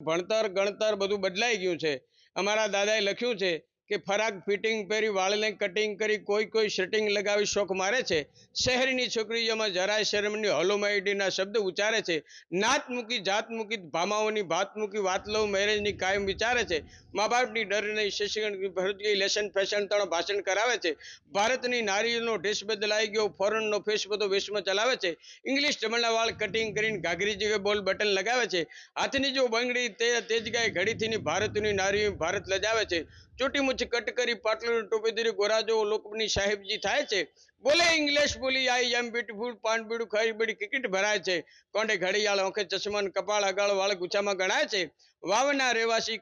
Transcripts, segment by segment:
ભણતર ગણતર બધું બદલાઈ ગયું છે। અમારા દાદાએ લખ્યું છે કે ફરાક ફિટિંગ પહેરી વાળને કટિંગ કરી કોઈ શટિંગ લગાવી શોખ મારે છે। શહેરની છોકરીઓમાં જરાય શરમની હોલોમાઈડીના શબ્દ ઉચ્ચારે છે। નાત મૂકી જાત મૂકી ભામાઓની ભાત મૂકી વાત લવ મેરેજની કાયમ વિચારે છે। મા બાપની ડર નહીં શિક્ષણ ભરત ગઈ લેશન ફેશન તણ ભાષણ કરાવે છે। ભારતની નારીઓનો ડ્રેસ બદલાઈ ગયો ફોરેનનો ફેસ બધો વેશમાં ચલાવે છે। ઇંગ્લિશ જમણના વાળ કટિંગ કરીને ઘાઘરી જેવી બોલ બટન લગાવે છે। હાથની જો બંગડી તેજ ગાય ઘડીથી ભારતની નારીઓ ભારત લજાવે છે। ચોટી મુચ્છ કટ કરી પાટલું ટોપી ધરી ગોરા જો લોકની સાહેબજી થાય છે। બોલે ઇંગ્લિશ બોલી આઈ એમ બ્યુટીફુલ પાન બીડું ખાઈ બડી ક્રિકેટ ભરાય છે। કોંડે ઘડિયાળ ઓંખે ચશ્મા કપાળ અગાળ વાળ ગુચ્છામાં ગણાય છે। વાવના રહેવાસી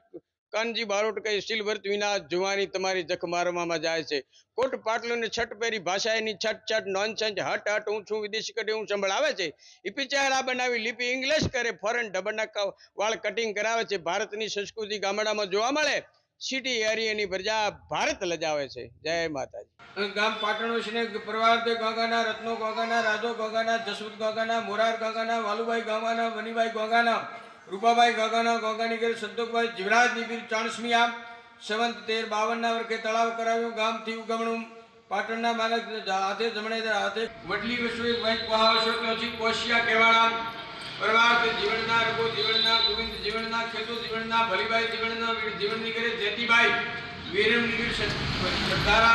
કાનજી બારોટ કઈ સિલવર્ત વિના જુવાની તમારી જખ મારવામાં જાય છે। કોટ પાટલું ને છટ પહેરી ભાષાની છટ છટ નોનસેન્સ હટ હટ હું છું વિદેશી કટે હું સંભળાવે છે। ઈપી ચહેરા બનાવી લિપી ઇંગ્લિશ કરે ફોરેન ડબરના વાળ કટિંગ કરાવે છે। ભારતની સંસ્કૃતિ ગામડામાં જોવા મળે સિટી એરિયાની પ્રજા ભારત લજાવે છે। જય માતાજી। ગામ પાટણો છે પરિવાર તે ગોગાના રત્નો ગોગાના રાજો ગોગાના જસવંત ગોગાના મોરાર ગોગાના વાલુભાઈ ગોગાના વનીભાઈ ગોગાના રૂપાભાઈ ગોગાના ગોગાની ઘરે સંતોકભાઈ જીવરાજ નીબીર 40મી આમ સંવંત 1352 વર્ષે તળાવ કરાવ્યું ગામથી ઉગમણું પાટણના માલક હાથે જમણે હાથે વડલી વસુએ ભાઈ પહાવશો કે ઓછી કોશિયા કેવાળા परिवार के जीवनना रघु जीवनना गोविंद जीवनना खेतु जीवनना भलीबाई जीवनना जीवननी करे जेतीबाई वीरम निवीर सरदारा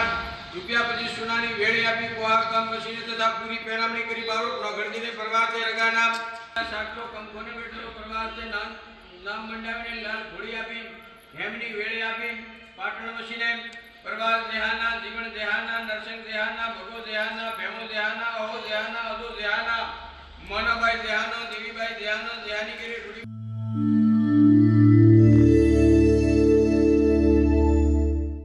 रुपया 25 सोनानी वेळे आपी कोहार काम मशीने तथा पूरी पेरामणी करी बारोट नगरदीने परिवार के रगाना साटलो कम कोने बेटलो परिवार के नाम मंडावने लाल घोड़ी आपी हेमनी वेळे आपी पाटण मशीने परिवार देहाना जीवन देहाना नरसिंह देहाना भगो देहाना भेमो देहाना अहो देहाना अदो देहाना मोनाबाई देहाना देवीबाई देहाना देहानी गिरी